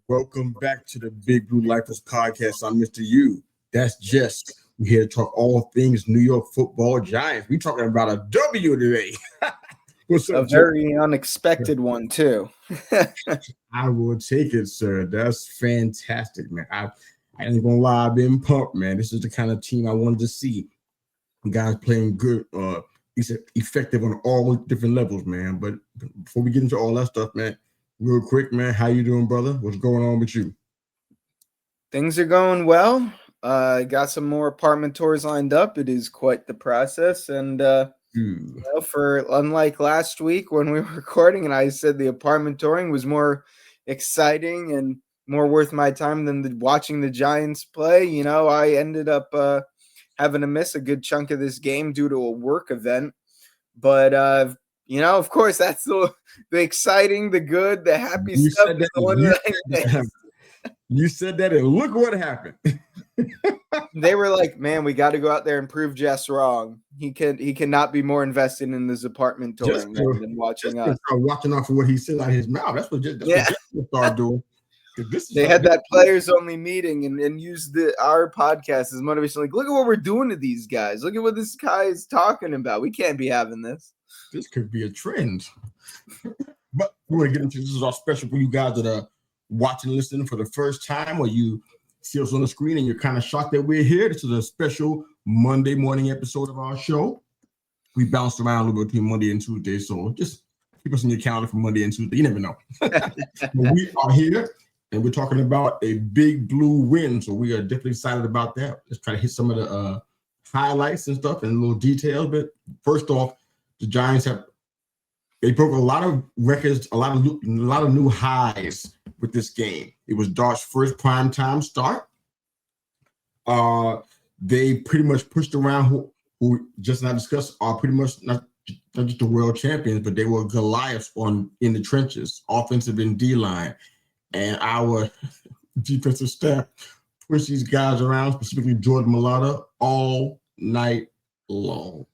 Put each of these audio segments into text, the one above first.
Welcome back to the Big Blue Lifers podcast. I'm Mr. U. That's Jess. We're here to talk all things New York Football Giants. We're talking about a W today. What's A up, Jess? very unexpected one, too. I will take it, sir. That's fantastic, man. I ain't gonna lie, I've been pumped, man. This is the kind of team I wanted to see. Guys playing good, effective on all different levels, man. But before we get into all that stuff, man, real quick, man, how you doing, brother? What's going on with you? Things are going well. I got some more apartment tours lined up. It is quite the process. And, for unlike last week when we were recording and I said the apartment touring was more exciting and more worth my time than watching the Giants play, I ended up having to miss a good chunk of this game due to a work event. But, of course, that's the exciting, the good, the happy You stuff. said that. The one that I missed. You said that, and look what happened. They were like, "Man, we got to go out there and prove Jess wrong. He cannot be more invested in this apartment touring than watching us." Watching out for what he said out of his mouth. What Jess will start doing. They had that players only meeting and used our podcast as motivation. Like, look at what we're doing to these guys. Look at what this guy is talking about. We can't be having this. This could be a trend. But we're going to get into this. Is our special for you guys that are watching and listening for the first time, or you see us on the screen and you're kind of shocked that we're here. This is a special Monday morning episode of our show. We bounced around a little bit between Monday and Tuesday, so just keep us in your calendar for Monday and Tuesday. You never know. We are here, and we're talking about a big blue win, so we are definitely excited about that. Let's try to hit some of the highlights and stuff and a little details. But first off, the Giants they broke a lot of records, a lot of new highs with this game. It was Dart's first primetime start. They pretty much pushed around who just not discussed are pretty much not just the world champions, but they were Goliaths in the trenches, offensive and D-line. And our defensive staff pushed these guys around, specifically Jordan Mailata, all night long.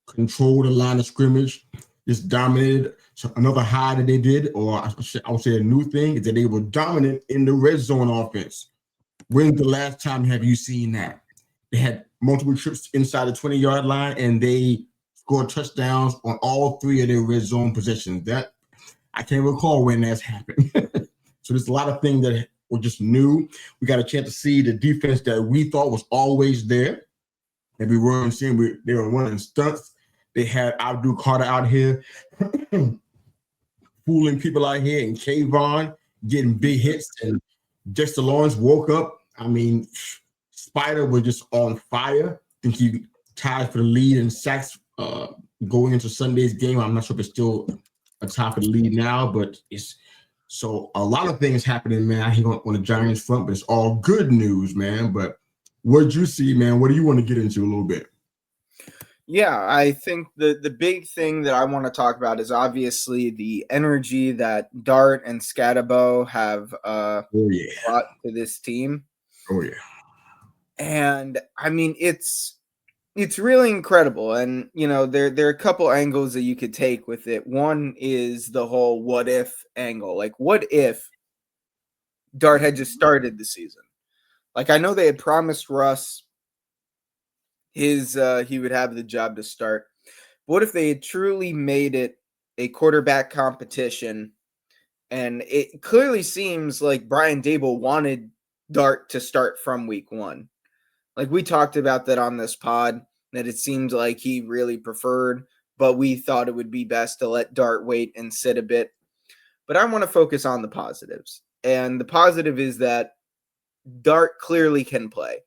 Controlled the line of scrimmage, just dominated. So another high that they did, or I would say a new thing, is that they were dominant in the red zone offense. When's the last time have you seen that? They had multiple trips inside the 20-yard line, and they scored touchdowns on all three of their red zone possessions. That I can't recall when that's happened. So there's a lot of things that were just new. We got a chance to see the defense that we thought was always there, and we weren't seeing. They were running stunts. They had Abdul Carter out here fooling people out here, and Kayvon getting big hits, and Dexter Lawrence woke up. I mean, Spider was just on fire. I think he tied for the lead in sacks going into Sunday's game. I'm not sure if it's still atop of the lead now, but it's so a lot of things happening, man. I hear on the Giants front, but it's all good news, man. But what did you see, man? What do you want to get into a little bit? Yeah, I think the big thing that I want to talk about is obviously the energy that Dart and Scatabo have brought to this team. Oh, yeah. And, I mean, it's really incredible. And, there are a couple angles that you could take with it. One is the whole what if angle. Like, what if Dart had just started the season? Like, I know they had promised Russ he would have the job to start. But what if they had truly made it a quarterback competition? And it clearly seems like Brian Daboll wanted Dart to start from week one. Like we talked about that on this pod, that it seemed like he really preferred, but we thought it would be best to let Dart wait and sit a bit. But I want to focus on the positives. And the positive is that Dart clearly can play.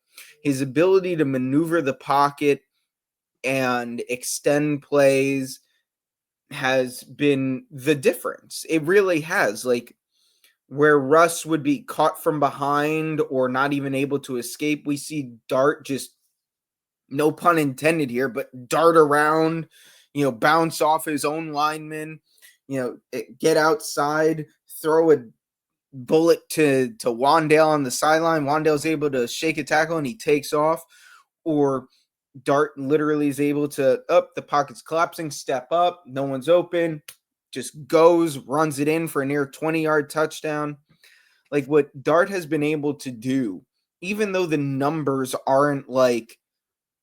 His ability to maneuver the pocket and extend plays has been the difference. It really has. Like where Russ would be caught from behind or not even able to escape, we see Dart just, no pun intended here, but dart around, bounce off his own lineman, get outside, throw a bullet to Wan'Dale on the sideline. Wan'Dale's able to shake a tackle and he takes off. Or Dart literally is able to, the pocket's collapsing, step up, no one's open, just goes, runs it in for a near 20-yard touchdown. like what Dart has been able to do, even though the numbers aren't like,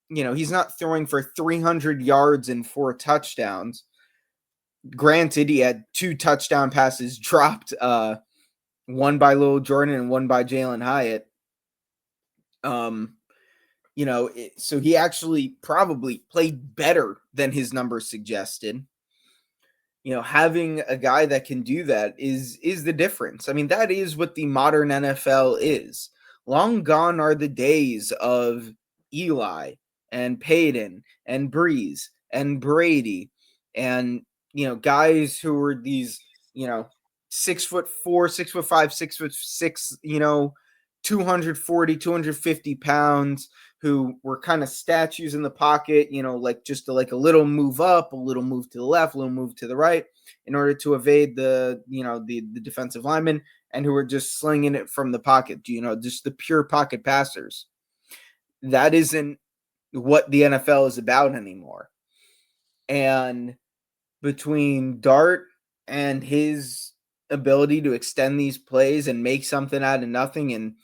he's not throwing for 300 yards and 4 touchdowns. Granted, he had 2 touchdown passes dropped, one by Lil Jordan and one by Jalen Hyatt. So he actually probably played better than his numbers suggested. Having a guy that can do that is the difference. I mean, that is what the modern NFL is. Long gone are the days of Eli and Peyton and Breeze and Brady and, guys who were these, 6'4", 6'5", 6'6", 240, 250 pounds, who were kind of statues in the pocket, like just a little move up, a little move to the left, a little move to the right in order to evade the defensive lineman, and who were just slinging it from the pocket, just the pure pocket passers. That isn't what the NFL is about anymore. And between Dart and his ability to extend these plays and make something out of nothing, and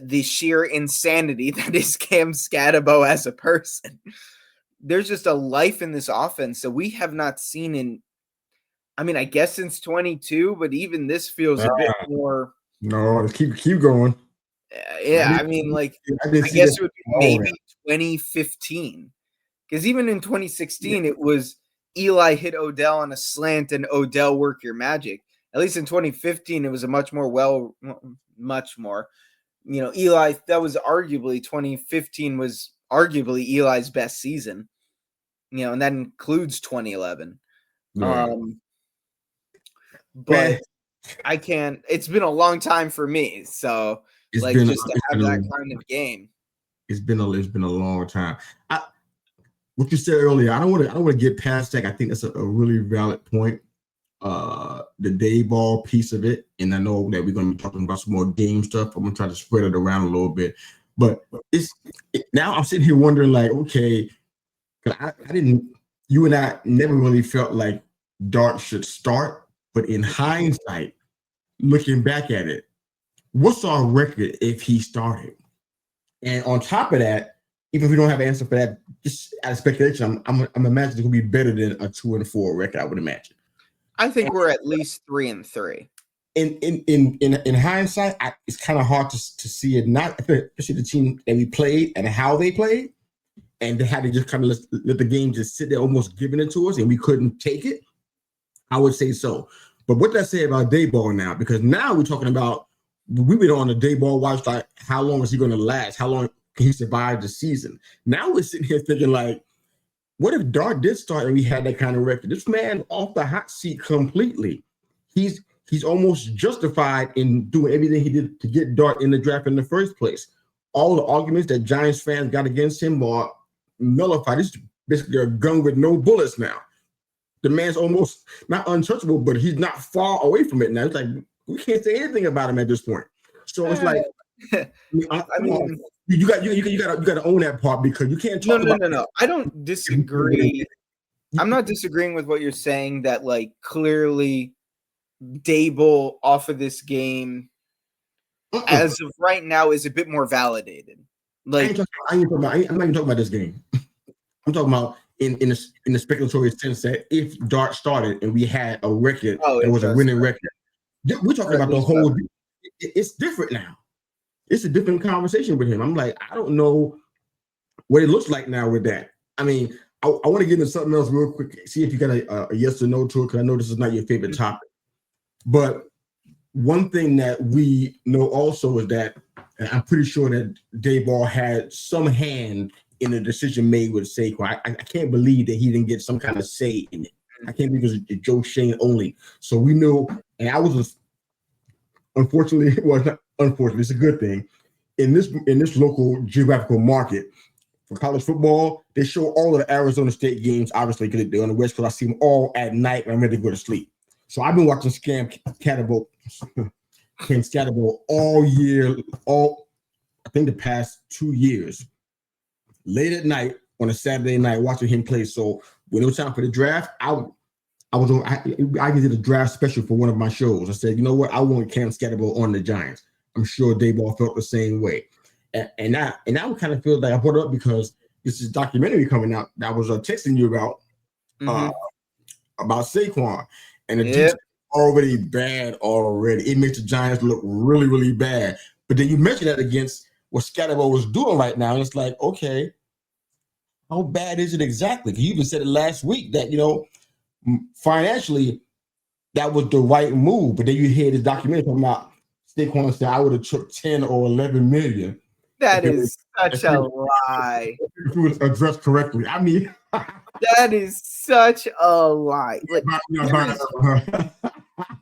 the sheer insanity that is Cam Scatabo as a person, there's just a life in this offense that we have not seen in, I guess since 22, but even this feels a bit more. No, keep going. Yeah, I guess it would be maybe 2015, because even in 2016, it was Eli hit Odell on a slant and Odell work your magic. At least in 2015, it was a much more Eli, that was arguably 2015 was arguably Eli's best season, and that includes 2011. Right. But I can't, it's been a long time for me. So to have that kind of game. It's been a long time. What you said earlier, I don't want to get past that. I think that's a really valid point. The Daboll piece of it, and I know that we're going to be talking about some more game stuff. I'm going to try to spread it around a little bit, but now I'm sitting here wondering, like, okay, you and I never really felt like Dart should start, but in hindsight, looking back at it, what's our record if he started? And on top of that, even if we don't have an answer for that, just out of speculation, I'm imagining it will be better than a 2-4 record, I would imagine. I think we're at least 3-3. In hindsight, it's kind of hard to see it. Not especially the team that we played and how they played, and they had to just kind of let the game just sit there, almost giving it to us, and we couldn't take it. I would say so. But what did I say about Daboll now? Because now we're talking about we've been on a Daboll watch. Like, how long is he going to last? How long can he survive the season? Now we're sitting here thinking, like, what if Dart did start and we had that kind of record? This man off the hot seat completely. He's almost justified in doing everything he did to get Dart in the draft in the first place. All the arguments that Giants fans got against him are nullified. This is basically a gun with no bullets now. The man's almost not untouchable, but he's not far away from it now. It's like we can't say anything about him at this point. So it's like, you got to own that part, because you can't talk about. No. I don't disagree. I'm not disagreeing with what you're saying, that like clearly Daboll off of this game as of right now is a bit more validated. Like, I'm not even talking about this game. I'm talking about in the speculatory sense that if Dart started and we had a record that was a winning record, we're talking about the whole. It's different now. It's a different conversation with him. I'm like, I don't know what it looks like now with that. I mean, I want to get into something else real quick. See if you got a yes or no to it, because I know this is not your favorite topic. But one thing that we know also is that, and I'm pretty sure that Daboll had some hand in the decision made with Saquon. I can't believe that he didn't get some kind of say in it. I can't believe it was Joe Schoen only. So we know, and I was unfortunately, well, not unfortunately, it's a good thing. In this local geographical market for college football, they show all of the Arizona State games, obviously, because they're on the West Coast. I see them all at night when I'm ready to go to sleep. So I've been watching Cam Scatabo all year, I think the past 2 years, late at night on a Saturday night, watching him play. So when it was time for the draft, I did a draft special for one of my shows. I said, you know what? I want Cam Scatterbo on the Giants. I'm sure Daboll felt the same way. And I would kind of feel like I brought it up because this is documentary coming out that I was texting you about Saquon. And the details already bad already. It makes the Giants look really, really bad. But then you mentioned that against what Scatterbo was doing right now. And it's like, okay, how bad is it exactly? You even said it last week that, financially, that was the right move. But then you hear this documentary talking about Saquon said, I would have took 10 or 11 million. That is such a lie. If it was addressed correctly. I mean, that is such a lie. Like,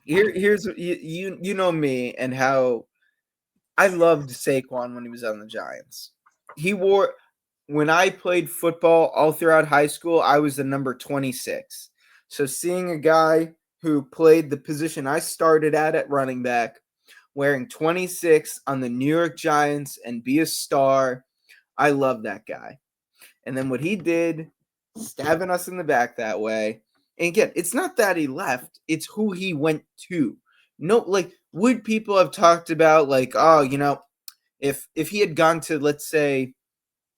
here's you know me and how I loved Saquon when he was on the Giants. When I played football all throughout high school, I was the number 26. So seeing a guy who played the position I started at running back, wearing 26 on the New York Giants and be a star, I love that guy. And then what he did, stabbing us in the back that way. And again, it's not that he left, it's who he went to. No, like, would people have talked about, like, if he had gone to, let's say,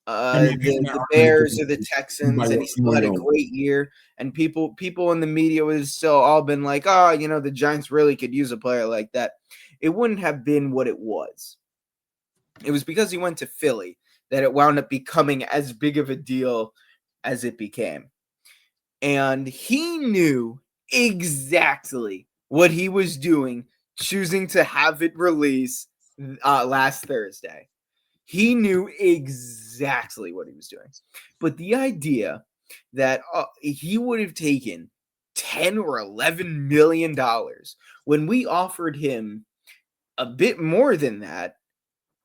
the Bears or the Texans, and he still had a great year, and people in the media would have still all been like, the Giants really could use a player like that. It wouldn't have been what it was. It was because he went to Philly that it wound up becoming as big of a deal as it became. And he knew exactly what he was doing, choosing to have it release last Thursday. He knew exactly what he was doing. But the idea that he would have taken $10 or $11 million when we offered him a bit more than that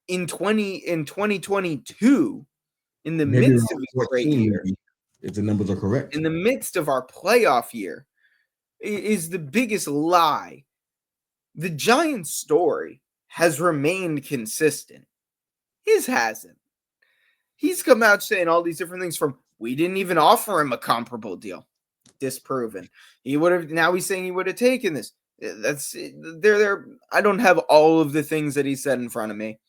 in 2022, in the midst of a great year, if the numbers are correct, in the midst of our playoff year, is the biggest lie. The Giants story has remained consistent. His hasn't. He's come out saying all these different things from, we didn't even offer him a comparable deal. Disproven. Now he's saying he would have taken this. That's there. I don't have all of the things that he said in front of me,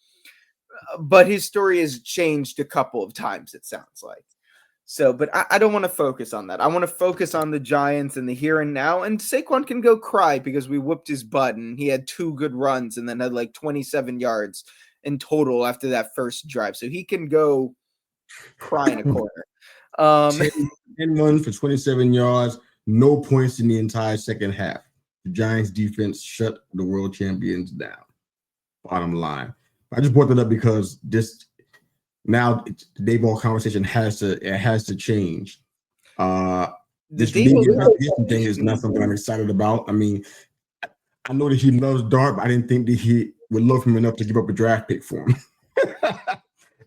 but his story has changed a couple of times, it sounds like. So, but I don't want to focus on that. I want to focus on the Giants and the here and now. And Saquon can go cry because we whooped his butt and he had 2 good runs and then had like 27 yards in total after that first drive. So he can go cry in a corner. 10 runs for 27 yards, no points in the entire second half. The Giants defense shut the world champions down. Bottom line. I just brought that up because the Daboll conversation has to change. This Daboll thing is not something I'm excited about. I mean, I know that he loves Dart, but I didn't think that he would love him enough to give up a draft pick for him.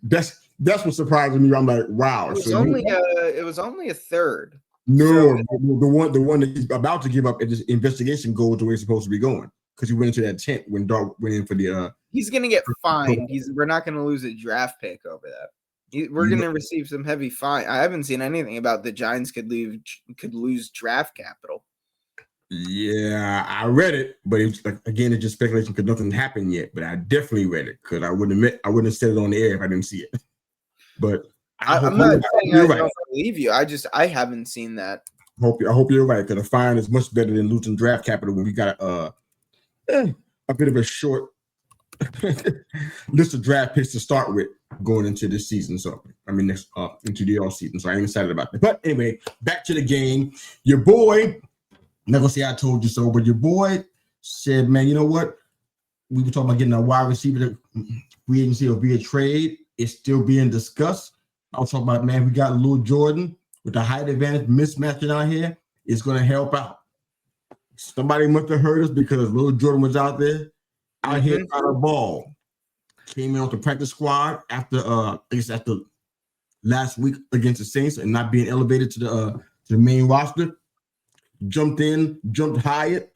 That's what surprised me. I'm like, wow. It was only a third. No, the one that he's about to give up, this investigation goes the way it's supposed to be going, because he went into that tent when Dart went in for the. He's gonna get fined. We're not gonna lose a draft pick over that. We're gonna receive some heavy fine. I haven't seen anything about the Giants could lose draft capital. Yeah, I read it, but it's like, again, it's just speculation because nothing happened yet. But I definitely read it because I wouldn't have said it on the air if I didn't see it. But I'm not saying I don't believe you. I haven't seen that. I hope you're right, because a fine is much better than losing draft capital when we got a bit of a short list of draft picks to start with going into this season. So next into the off season. So I'm excited about that. But anyway, back to the game. Your boy, not gonna say I told you so, but your boy said, man, you know what? We were talking about getting a wide receiver free agency or via trade. It's still being discussed. I was talking about, man, we got Lil Jordan with the height advantage mismatching out here. It's going to help out. Somebody must have heard us because Lil Jordan was out there, out here trying to ball. Came in off the practice squad after last week against the Saints and not being elevated to the main roster. Jumped higher,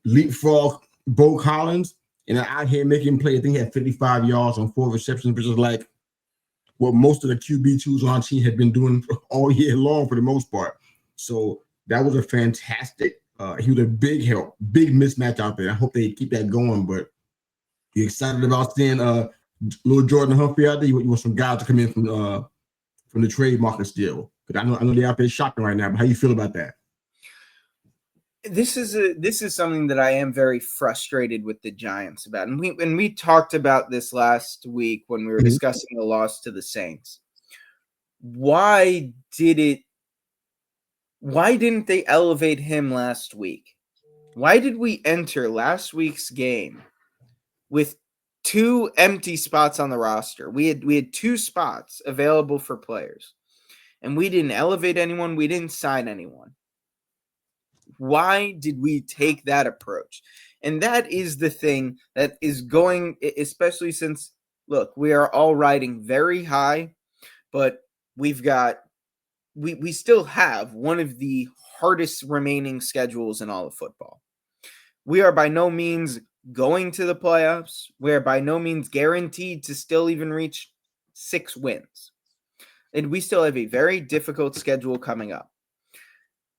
leapfrog Bo Collins, and out here making plays. I think he had 55 yards on 4 receptions, which is like what most of the QB2s on our team had been doing all year long for the most part. So That was a fantastic. He was a big help, big mismatch out there. I hope they keep that going. But you excited about seeing little Jordan Humphrey out there? You want some guys to come in from the trade market still? Because I know they're out there shopping right now. But how you feel about that? This is something that I am very frustrated with the Giants about, and we talked about this last week when we were discussing the loss to the Saints. Why didn't they elevate him last week? Why did we enter last week's game with 2 empty spots on the roster? We had 2 spots available for players, and we didn't elevate anyone. We didn't sign anyone. Why did we take that approach? And that is the thing that is going, especially since, look, we are all riding very high, but we still have one of the hardest remaining schedules in all of football. We are by no means going to the playoffs. We are by no means guaranteed to still even reach 6 wins. And we still have a very difficult schedule coming up.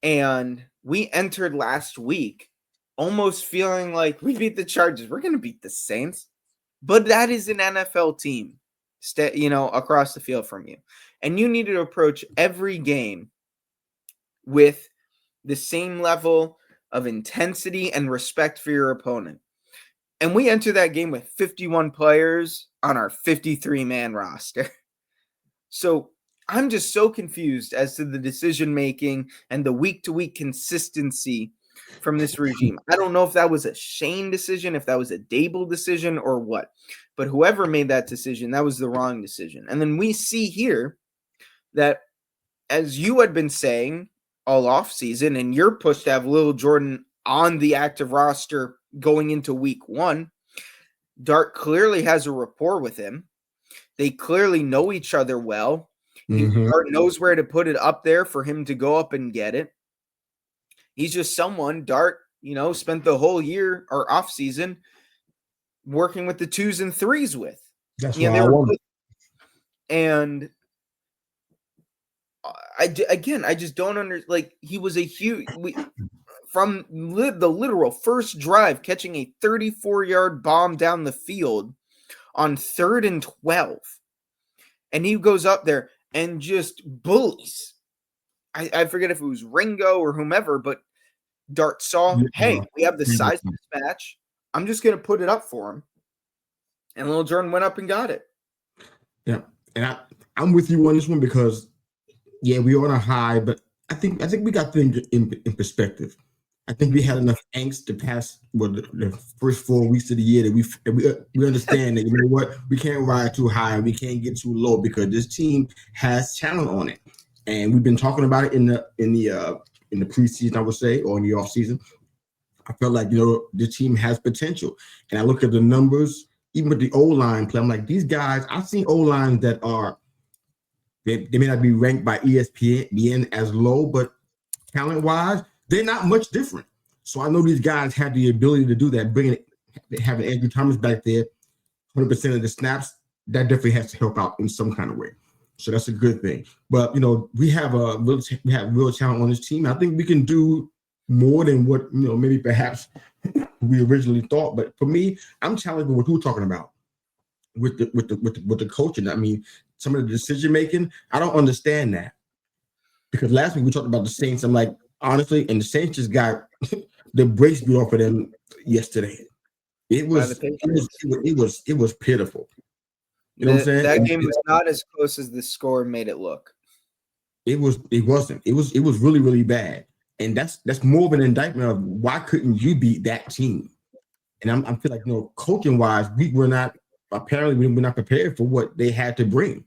And we entered last week almost feeling like we beat the Chargers. We're going to beat the Saints. But that is an NFL team, across the field from you. And you need to approach every game with the same level of intensity and respect for your opponent. And we enter that game with 51 players on our 53-man roster. So I'm just so confused as to the decision-making and the week-to-week consistency from this regime. I don't know if that was a Shane decision, if that was a Dable decision, or what. But whoever made that decision, that was the wrong decision. And then we see here that, as you had been saying all offseason, and you're pushed to have Lil Jordan on the active roster going into week 1, Dart clearly has a rapport with him. They clearly know each other well. Dart knows where to put it up there for him to go up and get it. He's just someone Dart, spent the whole year or off season working with the 2s and 3s with. That's why I won. And I just don't understand. Like, he was a huge from the literal first drive, catching a 34-yard bomb down the field on 3rd and 12, and he goes up there and just bullies. I forget if it was Ringo or whomever, but Dart saw, hey, we have the size mismatch. I'm just going to put it up for him. And Lil Jordan went up and got it. Yeah, and I'm with you on this one because, yeah, we are on a high, but I think we got things in perspective. I think we had enough angst to pass the first 4 weeks of the year that we understand that, you know what, we can't ride too high, we can't get too low because this team has talent on it, and we've been talking about it in the preseason, I would say, or in the off season. I felt like the team has potential, and I look at the numbers, even with the O-line play. I'm like, these guys. I've seen O-lines that are they may not be ranked by ESPN as low, but talent wise, they're not much different. So I know these guys have the ability to do that. Having Andrew Thomas back there, 100% of the snaps, that definitely has to help out in some kind of way. So that's a good thing. But we have real talent on this team. I think we can do more than what maybe perhaps we originally thought. But for me, I'm challenging what we're talking about with the coaching. I mean, some of the decision making, I don't understand that, because last week we talked about the Saints. I'm like, honestly, and the Saints just got the brakes beat off of them yesterday. It was pitiful. You know what I'm saying? That game was not as close as the score made it look. It wasn't. It was really, really bad. And that's more of an indictment of why couldn't you beat that team? And I feel like, coaching wise, we're not prepared for what they had to bring.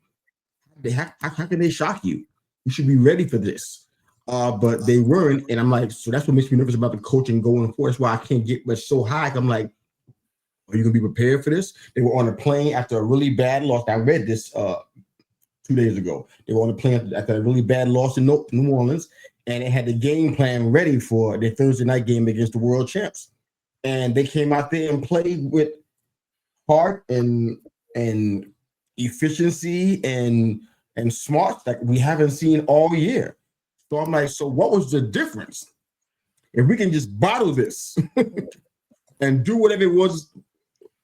How can they shock you? You should be ready for this. But they weren't, and I'm like, so that's what makes me nervous about the coaching going forward. That's why I can't get much so high. I'm like, are you gonna be prepared for this? They were on a plane after a really bad loss. I read this 2 days ago. They were on a plane after a really bad loss in New Orleans, and they had the game plan ready for their Thursday night game against the world champs. And they came out there and played with heart and efficiency and smarts that we haven't seen all year. So I'm like, so what was the difference? If we can just bottle this and do whatever it was,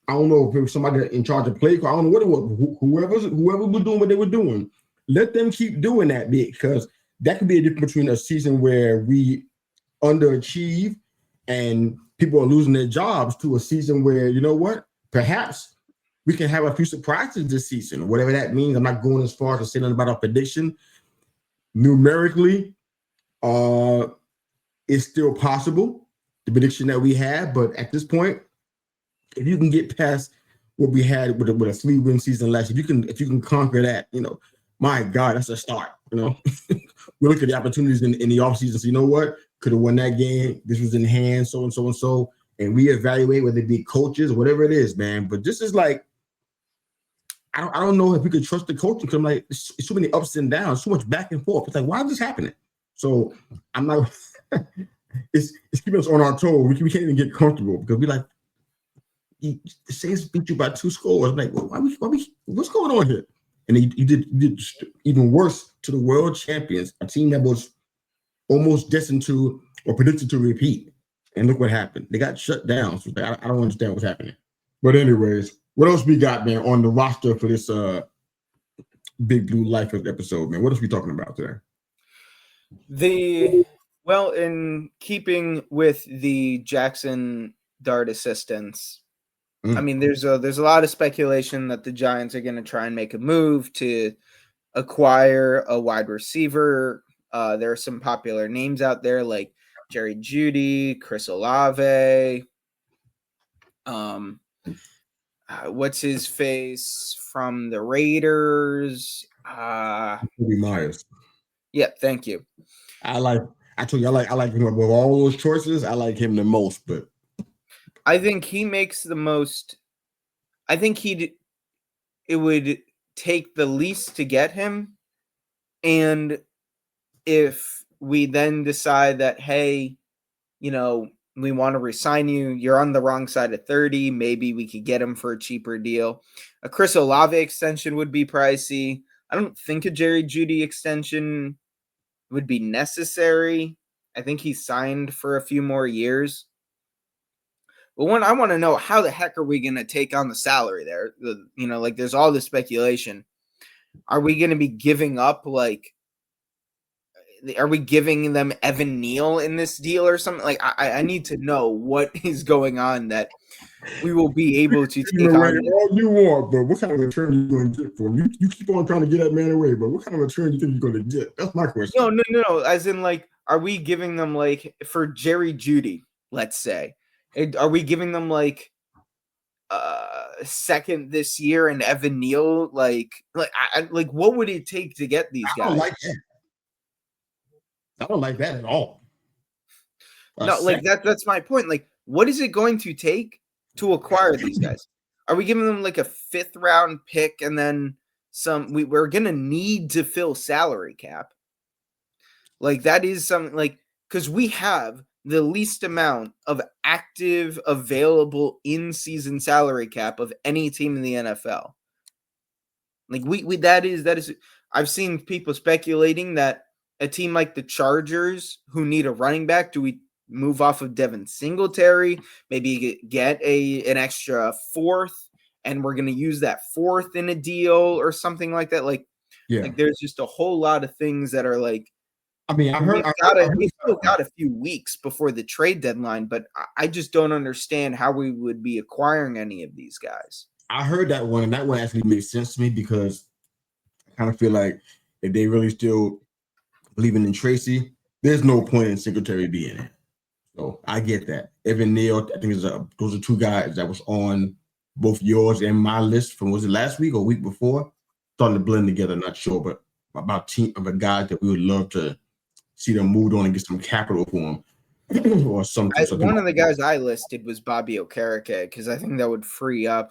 I don't know if it was somebody in charge of play call, I don't know what it was, whoever was doing what they were doing, let them keep doing that, because that could be a difference between a season where we underachieve and people are losing their jobs to a season where, you know what, perhaps we can have a few surprises this season, whatever that means. I'm not going as far as to say nothing about our prediction. Numerically, it's still possible, the prediction that we have, but at this point, if you can get past what we had with a 3-win season last year, if you can conquer that, my God, that's a start. We look at the opportunities in the offseason. So you know what? Could have won that game. This was in hand, so and so and so, and we evaluate whether it be coaches, whatever it is, man. But this is like, I don't know if we could trust the coaching, because I'm like, it's so many ups and downs, so much back and forth. It's like, why is this happening? So I'm not. it's keeping us on our toes. We can't even get comfortable, because we like, the Saints beat you by 2 scores. I'm like, well, what's going on here? And you did even worse to the world champions, a team that was almost destined to or predicted to repeat. And look what happened. They got shut down. So I don't understand what's happening. But anyways, what else we got, man, on the roster for this Big Blue Life episode, man? What else we talking about today? Well, in keeping with the Jackson Dart assistants, I mean, there's a lot of speculation that the Giants are going to try and make a move to acquire a wide receiver. There are some popular names out there like Jerry Jeudy, Chris Olave. What's his face from the Raiders? Kobe Myers. Yeah, thank you. I told you, I like him of all those choices. I like him the most, but I think he makes the most. I think it would take the least to get him. And if we then decide that, hey, we want to resign you, you're on the wrong side of 30, maybe we could get him for a cheaper deal. A Chris Olave extension would be pricey. I don't think a Jerry Jeudy extension would be necessary. I think he signed for a few more years. But I want to know, how the heck are we going to take on the salary there? There's all this speculation. Are we going to be giving up, are we giving them Evan Neal in this deal or something? Like, I need to know what is going on that we will be able to take on. All you want, but what kind of return are you going to get for him? You keep on trying to get that man away, but what kind of return do you think you're going to get? That's my question. No. As in, are we giving them, for Jerry Jeudy, let's say, are we giving them second this year and Evan Neal? What would it take to get these guys? I don't like that at all. That's my point. What is it going to take to acquire these guys? Are we giving them a 5th round pick and then some? We're gonna need to fill salary cap. That is something because we have the least amount of active available in-season salary cap of any team in the NFL. That is. I've seen people speculating that a team like the Chargers, who need a running back, do we move off of Devin Singletary, maybe get an extra 4th, and we're going to use that 4th in a deal or something like that? There's just a whole lot of things that are I heard we still got a few weeks before the trade deadline, but I just don't understand how we would be acquiring any of these guys. I heard that one, and that one actually makes sense to me, because I kind of feel like if they really still believing in Tracy, there's no point in Singletary being in. So I get that. Evan Neal, I think those are 2 guys that was on both yours and my list from, was it last week or week before? Starting to blend together, not sure, but about team of a guys that we would love to see them moved on and get some capital for them or something. One of the guys I listed was Bobby Okereke, because I think that would free up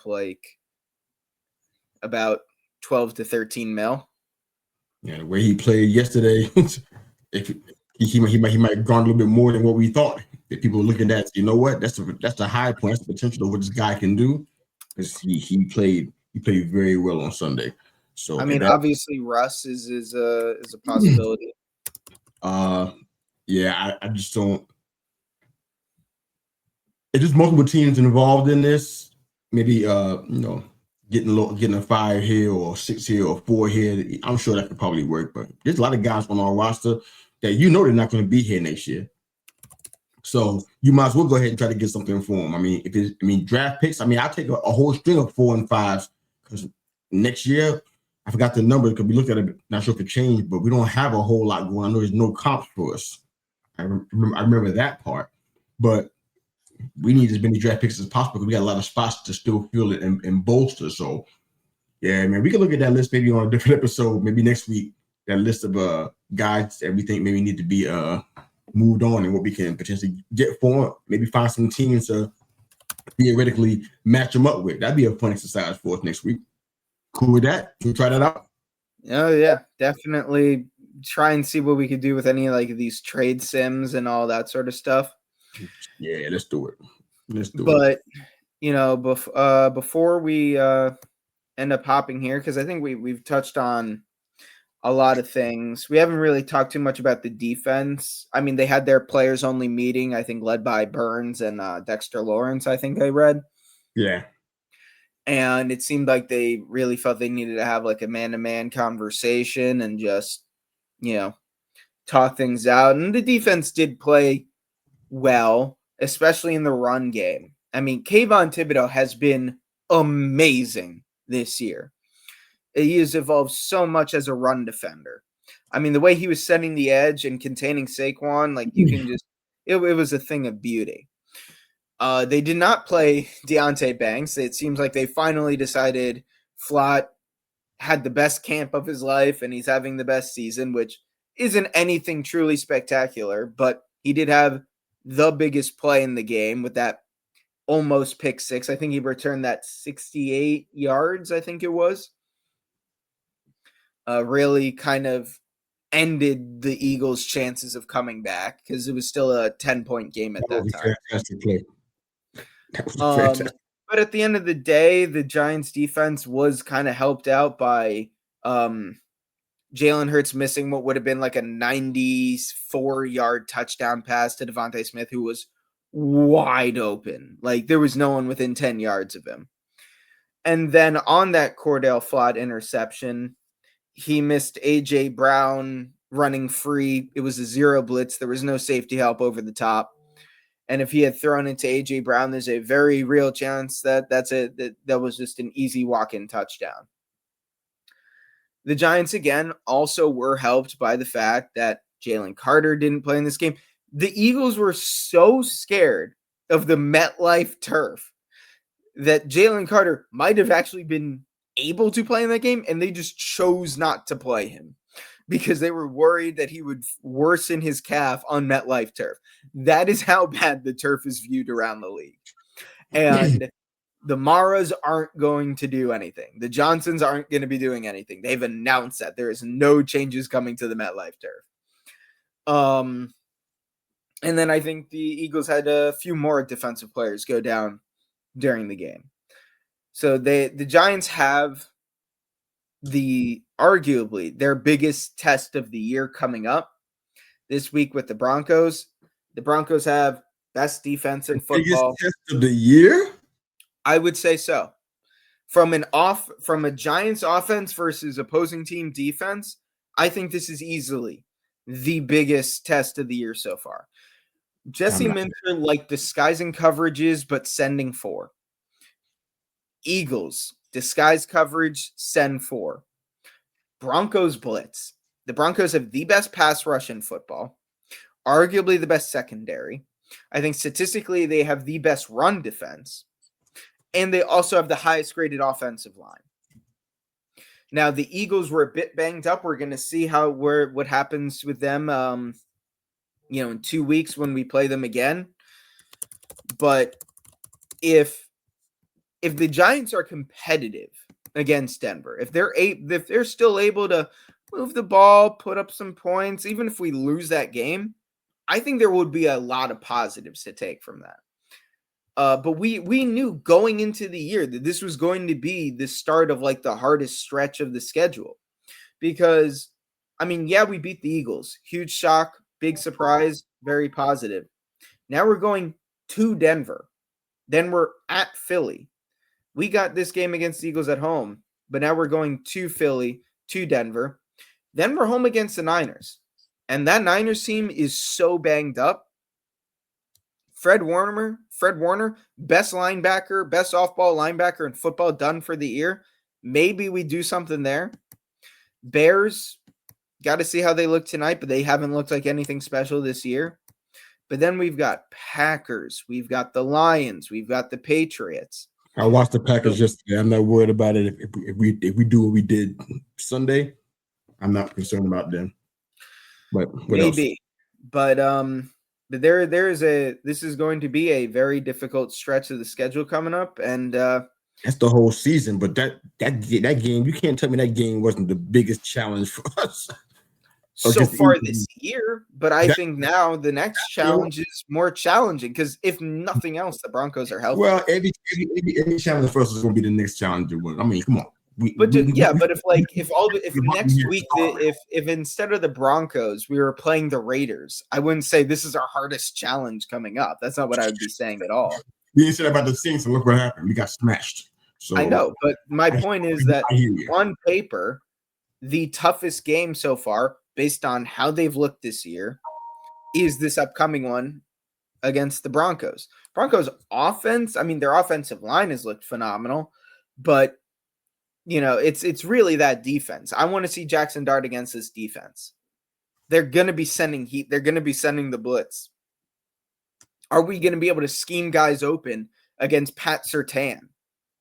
about 12 to 13 mil. Yeah, the way he played yesterday, he might have gone a little bit more than what we thought. If people were looking at, you know what, that's the high point, that's the potential of what this guy can do. Because he played very well on Sunday. So obviously Russ is a possibility. Yeah, I just don't. It's just multiple teams involved in this. Maybe getting a 5 here or 6 here or 4 here. I'm sure that could probably work, but there's a lot of guys on our roster that they're not going to be here next year. So you might as well go ahead and try to get something for them. I mean, draft picks. I mean, I'll take a whole string of 4 and 5s because next year, I forgot the number because we looked at it, not sure if it changed, but we don't have a whole lot going. I know there's no comps for us. I remember that part, but we need as many draft picks as possible because we got a lot of spots to still fill it and bolster. So, yeah, man, we can look at that list maybe on a different episode, maybe next week. That list of guys that we think maybe need to be moved on and what we can potentially get for them. Maybe find some teams to theoretically match them up with. That'd be a fun exercise for us next week. Cool with that? Can we try that out? Oh yeah, definitely try and see what we could do with any like these trade sims and all that sort of stuff. Yeah, let's do it. But before we end up hopping here, because I think we've touched on a lot of things. We haven't really talked too much about the defense. I mean, they had their players only meeting, I think, led by Burns and Dexter Lawrence, I think I read. Yeah. And it seemed like they really felt they needed to have like a man-to-man conversation and just, talk things out. And the defense did play well, especially in the run game. I mean, Kayvon Thibodeau has been amazing this year. He has evolved so much as a run defender. I mean, the way he was setting the edge and containing Saquon, like you can just, it was a thing of beauty. They did not play Deonte Banks. It seems like they finally decided Flott had the best camp of his life and he's having the best season, which isn't anything truly spectacular, but he did have the biggest play in the game with that almost pick 6. I think he returned that 68 yards, I think it was. Really kind of ended the Eagles' chances of coming back because it was still a 10-point game at that time. Fantastic play. That was fantastic. But at the end of the day, the Giants' defense was kind of helped out by Jalen Hurts missing what would have been like a 94-yard touchdown pass to Devontae Smith, who was wide open. Like there was no one within 10 yards of him. And then on that Cordell Flott interception, he missed A.J. Brown running free. It was a 0 blitz. There was no safety help over the top. And if he had thrown into A.J. Brown, there's a very real chance that that was just an easy walk-in touchdown. The Giants, again, also were helped by the fact that Jalen Carter didn't play in this game. The Eagles were so scared of the MetLife turf that Jalen Carter might have actually been able to play in that game, and they just chose not to play him because they were worried that he would worsen his calf on MetLife turf. That is how bad the turf is viewed around the league. And the Maras aren't going to do anything. The Johnsons aren't going to be doing anything. They've announced that there is no changes coming to the MetLife turf. And then I think the Eagles had a few more defensive players go down during the game. So the Giants have arguably their biggest test of the year coming up this week with the Broncos. The Broncos have best defense in football. Biggest test of the year? I would say so. From a Giants offense versus opposing team defense, I think this is easily the biggest test of the year so far. Jesse Minter like disguising coverages but sending 4. Eagles disguise coverage, send 4. Broncos blitz. The Broncos have the best pass rush in football, arguably the best secondary. I think statistically they have the best run defense, and they also have the highest graded offensive line. Now the Eagles were a bit banged up. We're going to see what happens with them in 2 weeks when we play them again. But if the Giants are competitive against Denver, if they're still able to move the ball, put up some points, even if we lose that game, I think there would be a lot of positives to take from that. But we knew going into the year that this was going to be the start of like the hardest stretch of the schedule, because I mean, yeah, we beat the Eagles. Huge shock, big surprise, very positive. Now we're going to Denver. Then we're at Philly. We got this game against the Eagles at home, but now we're going to Philly, to Denver. Then we're home against the Niners. And that Niners team is so banged up. Fred Warner, best linebacker, best off-ball linebacker in football done for the year. Maybe we do something there. Bears, got to see how they look tonight, but they haven't looked like anything special this year. But then we've got Packers, we've got the Lions, we've got the Patriots. I watched the Packers yesterday. I'm not worried about it. If we do what we did Sunday, I'm not concerned about them. But what maybe. else? But this is going to be a very difficult stretch of the schedule coming up, and that's the whole season. But that game, you can't tell me that game wasn't the biggest challenge for us so far this year. But I think now the next challenge is more challenging because if nothing else, the Broncos are healthy. Well, every challenge for us is going to be the next challenge. I mean, come on. But if next week, if instead of the Broncos we were playing the Raiders, I wouldn't say this is our hardest challenge coming up. That's not what I would be saying at all. You didn't say about the Saints, and look what happened. We got smashed. So I know, but my point is that on paper, the toughest game so far, based on how they've looked this year, is this upcoming one against the Broncos. Broncos offense, I mean, their offensive line has looked phenomenal, but it's really that defense. I want to see Jackson Dart against this defense. They're going to be sending heat. They're going to be sending the blitz. Are we going to be able to scheme guys open against Pat Surtain?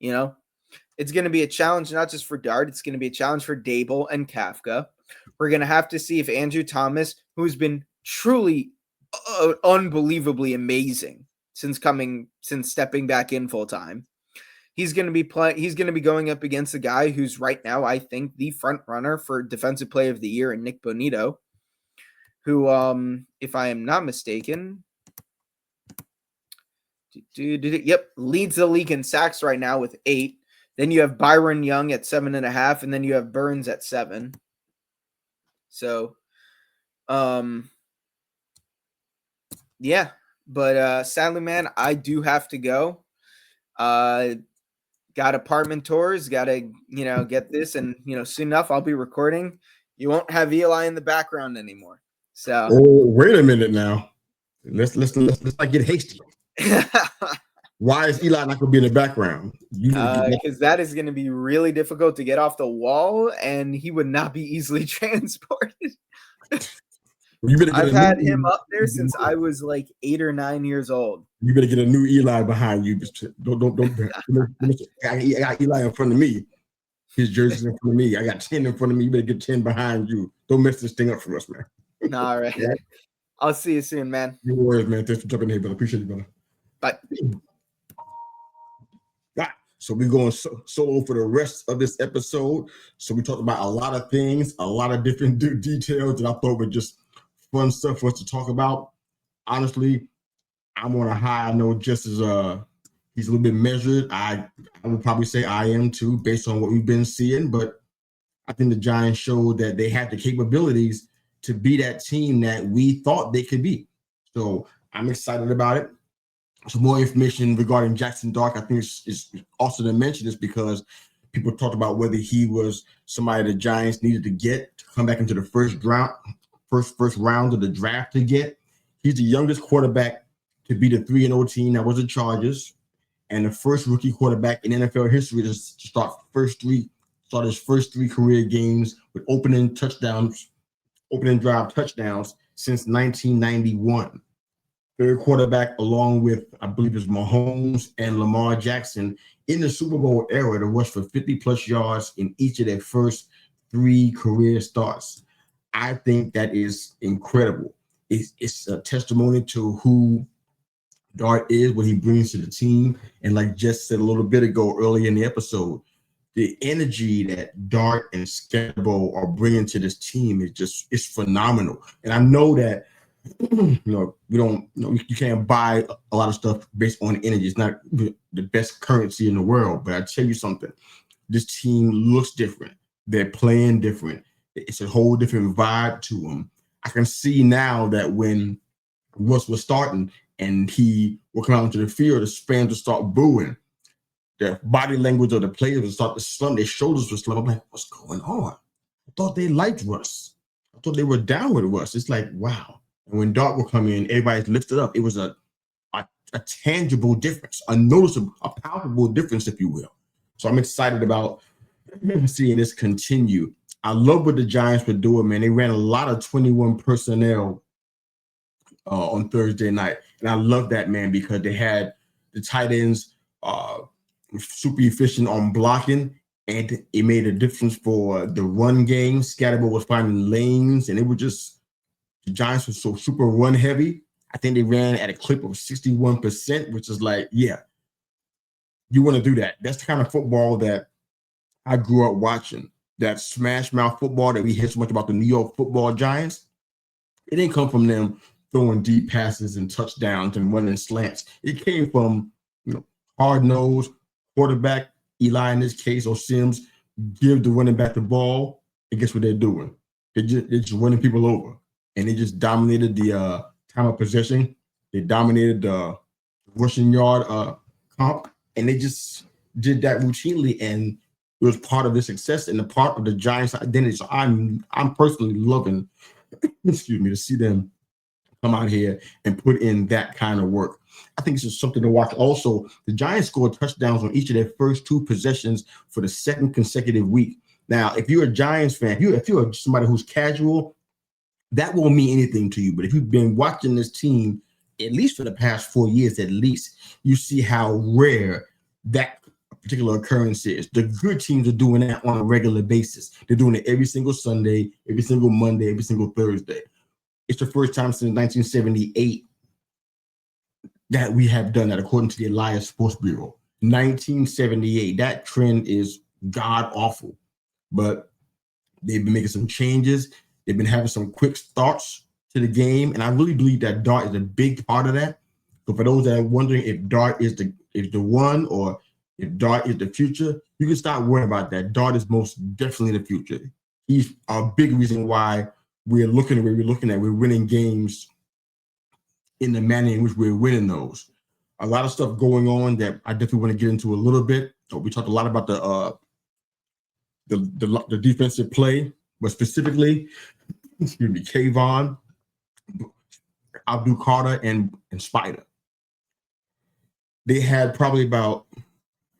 It's going to be a challenge, not just for Dart. It's going to be a challenge for Dable and Kafka. We're going to have to see if Andrew Thomas, who's been truly unbelievably amazing since stepping back in full time, he's going to be going up against a guy who's right now, I think, the front runner for Defensive Player of the Year, and Nick Bonito, who, if I am not mistaken, leads the league in sacks right now with 8. Then you have Byron Young at 7.5, and then you have Burns at 7. So, yeah, but sadly, man, I do have to go. Got apartment tours, got to, get this. And, soon enough, I'll be recording. You won't have Eli in the background anymore. So wait a minute now. Let's not get hasty. Why is Eli not going to be in the background? Because that is going to be really difficult to get off the wall, and he would not be easily transported. I've had him up there since I was like 8 or 9 years old. You better get a new Eli behind you. Don't. I got Eli in front of me. His jersey's in front of me. I got 10 in front of me. You better get 10 behind you. Don't mess this thing up for us, man. All right. Yeah. I'll see you soon, man. No worries, man. Thanks for jumping in, brother. Appreciate you, brother. Bye. Right. So we're going solo for the rest of this episode. So we talked about a lot of things, a lot of different details that I thought were just fun stuff for us to talk about. Honestly, I'm on a high. I know just as he's a little bit measured. I would probably say I am too, based on what we've been seeing. But I think the Giants showed that they had the capabilities to be that team that we thought they could be. So I'm excited about it. Some more information regarding Jackson Dart, I think it's also to mention this because people talked about whether he was somebody the Giants needed to get to come back into the first round of the draft to get. He's the youngest quarterback to beat a 3-0 team that was the Chargers, and the first rookie quarterback in NFL history to start his first 3 career games with opening drive touchdowns since 1991. Third quarterback, along with, I believe it's Mahomes and Lamar Jackson, in the Super Bowl era to rush for 50-plus yards in each of their first 3 career starts. I think that is incredible. It's a testimony to who Dart is, what he brings to the team. And like Jess said a little bit ago earlier in the episode, the energy that Dart and Scabo are bringing to this team is phenomenal. And I know that you can't buy a lot of stuff based on energy. It's not the best currency in the world, but I tell you something, this team looks different. They're playing different. It's a whole different vibe to him. I can see now that when Russ was starting and he would come out into the field, the fans would start booing. The body language of the players would start to slump. Their shoulders would slump. I'm like, what's going on? I thought they liked Russ. I thought they were down with Russ. It's like, wow. And when Dart would come in, everybody's lifted up. It was a tangible difference, a noticeable, a palpable difference, if you will. So I'm excited about seeing this continue. I love what the Giants were doing, man. They ran a lot of 21 personnel on Thursday night. And I love that, man, because they had the tight ends super efficient on blocking, and it made a difference for the run game. Scatterbo was finding lanes, and it was just, the Giants were so super run heavy. I think they ran at a clip of 61%, which is like, yeah, you want to do that. That's the kind of football that I grew up watching. That smash mouth football that we hear so much about the New York Football Giants. It didn't come from them throwing deep passes and touchdowns and running slants. It came from, hard-nosed quarterback, Eli in this case, or Sims, give the running back the ball, and guess what they're doing? They're just running people over. And they just dominated the time of possession. They dominated the rushing yard comp, and they just did that routinely, and it was part of the success and the part of the Giants' identity. So I'm personally loving, to see them come out here and put in that kind of work. I think this is something to watch. Also, the Giants scored touchdowns on each of their first 2 possessions for the second consecutive week. Now, if you're a Giants fan, if you're somebody who's casual, that won't mean anything to you. But if you've been watching this team, at least for the past 4 years, at least, you see how rare that particular occurrence is. The good teams are doing that on a regular basis. They're doing it every single Sunday, every single Monday, every single Thursday. It's the first time since 1978 that we have done that, according to the Elias Sports Bureau. 1978. That trend is god awful. But they've been making some changes. They've been having some quick starts to the game, and I really believe that Dart is a big part of that. So for those that are wondering if Dart is the one, or if Dart is the future, you can stop worrying about that. Dart is most definitely the future. He's a big reason why we're looking at where we're looking at. We're winning games in the manner in which we're winning those. A lot of stuff going on that I definitely want to get into a little bit. So we talked a lot about the defensive play, but specifically, Kayvon, Abdul Carter, and Spider. They had probably about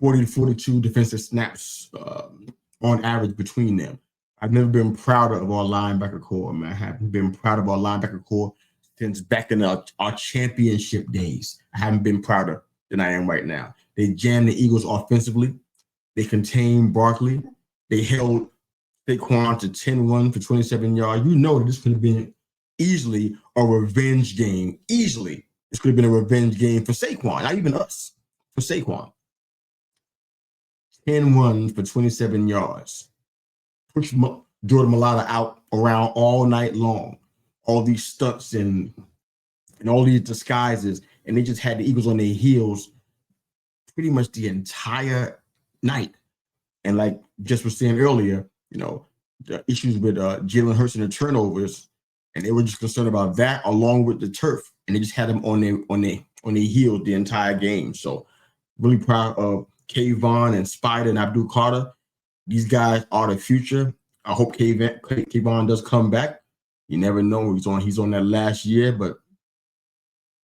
40 to 42 defensive snaps on average between them. I've never been prouder of our linebacker core, man. I haven't been proud of our linebacker core since back in our championship days. I haven't been prouder than I am right now. They jammed the Eagles offensively. They contained Barkley. They held Saquon to 10-1 for 27 yards. You know that this could have been easily a revenge game. Easily. This could have been a revenge game for Saquon, not even us, for Saquon. 10-1 for 27 yards. Push Jordan Mailata out around all night long. All these stunts and all these disguises, and they just had the Eagles on their heels pretty much the entire night. And like just was saying earlier, the issues with Jalen Hurts and the turnovers, and they were just concerned about that along with the turf, and they just had them on their heels the entire game. So really proud of Kayvon and Spider and Abdul Carter. These guys are the future. I hope Kayvon does come back. You never know. He's on that last year, but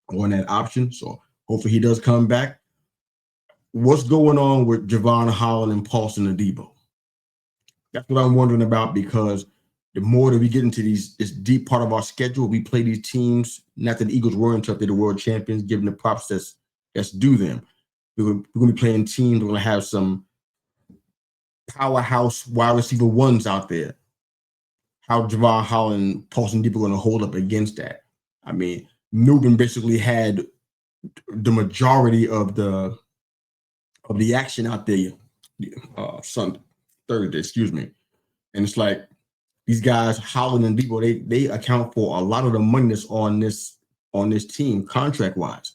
on that option. So hopefully he does come back. What's going on with Javon Holland and Paulson Adebo? That's what I'm wondering about, because the more that we get into this deep part of our schedule, we play these teams. Not that the Eagles weren't until they're the world champions, given the props that's due them. We're going to be playing teams. We're going to have some powerhouse wide receiver ones out there. How Javon Holland and Paulson Adebo are going to hold up against that? I mean, Newton basically had the majority of the action out there Thursday, and it's like these guys, Holland and Debo, they account for a lot of the money that's on this team contract wise,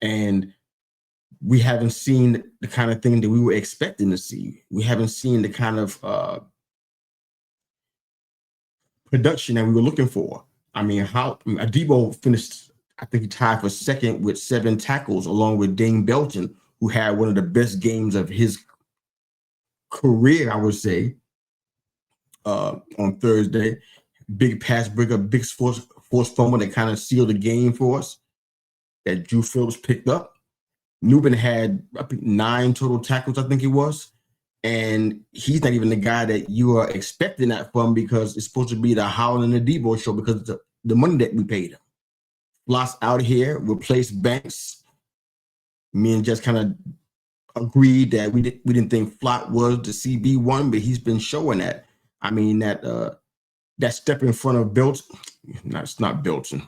and we haven't seen the kind of thing that we were expecting to see. We haven't seen the kind of production that we were looking for. I mean, Adebo finished, I think he tied for second with 7 tackles, along with Dane Belton, who had one of the best games of his career, I would say, on Thursday. Big pass breakup, big force fumble that kind of sealed the game for us that Drew Phillips picked up. Newman had, I think, 9 total tackles, I think it was. And he's not even the guy that you are expecting that from, because it's supposed to be the Howland and Adebo show because of the money that we paid him. Floss out here, replaced Banks. Me and Jess kind of agreed that we didn't think Flott was the CB1, but he's been showing that. I mean, that step in front of Belton, no, it's not Belton.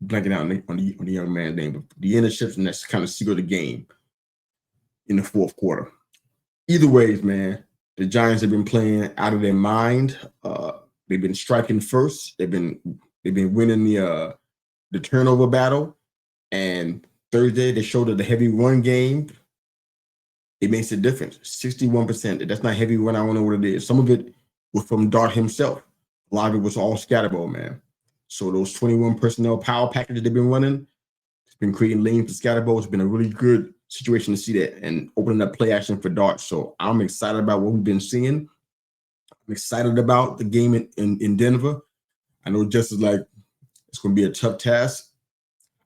Blanking out on the young man's name, but the interception that's kind of sealed the game in the fourth quarter. Either ways, man, the Giants have been playing out of their mind. They've been striking first. They've been winning the turnover battle. And Thursday they showed that the heavy run game, it makes a difference. 61%. That's not heavy run. I don't know what it is. Some of it was from Dart himself. A lot of it was all scatterball, man. So those 21 personnel power packages they've been running, it's been creating lanes for scatterball. It's been a really good situation to see that and opening up play action for Dart. So I'm excited about what we've been seeing. I'm excited about the game in Denver. I know just as like it's going to be a tough task.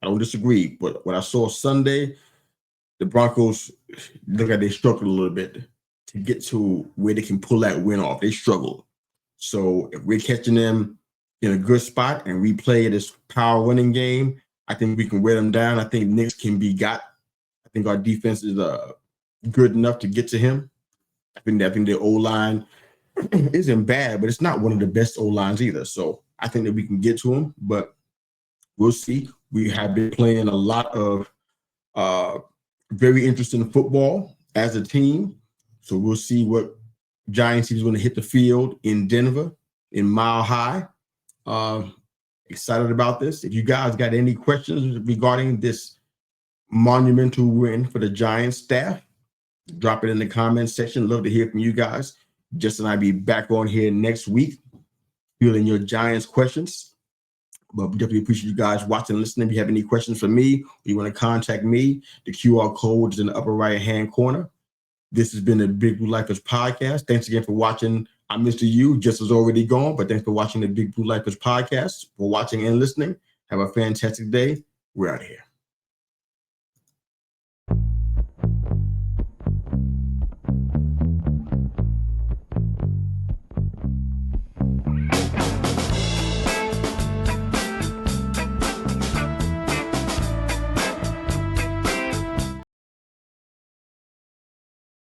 I don't disagree, but what I saw Sunday, the Broncos look like they struggled a little bit to get to where they can pull that win off. They struggled. So if we're catching them in a good spot and we play this power winning game, I think we can wear them down. I think Nix can be got. I think our defense is good enough to get to him. I think the O-line isn't bad, but it's not one of the best O-lines either. So I think that we can get to him, but we'll see. We have been playing a lot of very interesting football as a team. So we'll see what Giants is going to hit the field in Denver, in Mile High. Excited about this. If you guys got any questions regarding this monumental win for the Giants staff, drop it in the comments section. Love to hear from you guys. Jess and I be back on here next week, fielding your Giants questions. But we definitely appreciate you guys watching and listening. If you have any questions for me, or you want to contact me, the QR code is in the upper right-hand corner. This has been the Big Blue Lifers podcast. Thanks again for watching. I'm Mr. U, Jess is already gone, but thanks for watching the Big Blue Lifers podcast, for watching and listening. Have a fantastic day. We're out of here.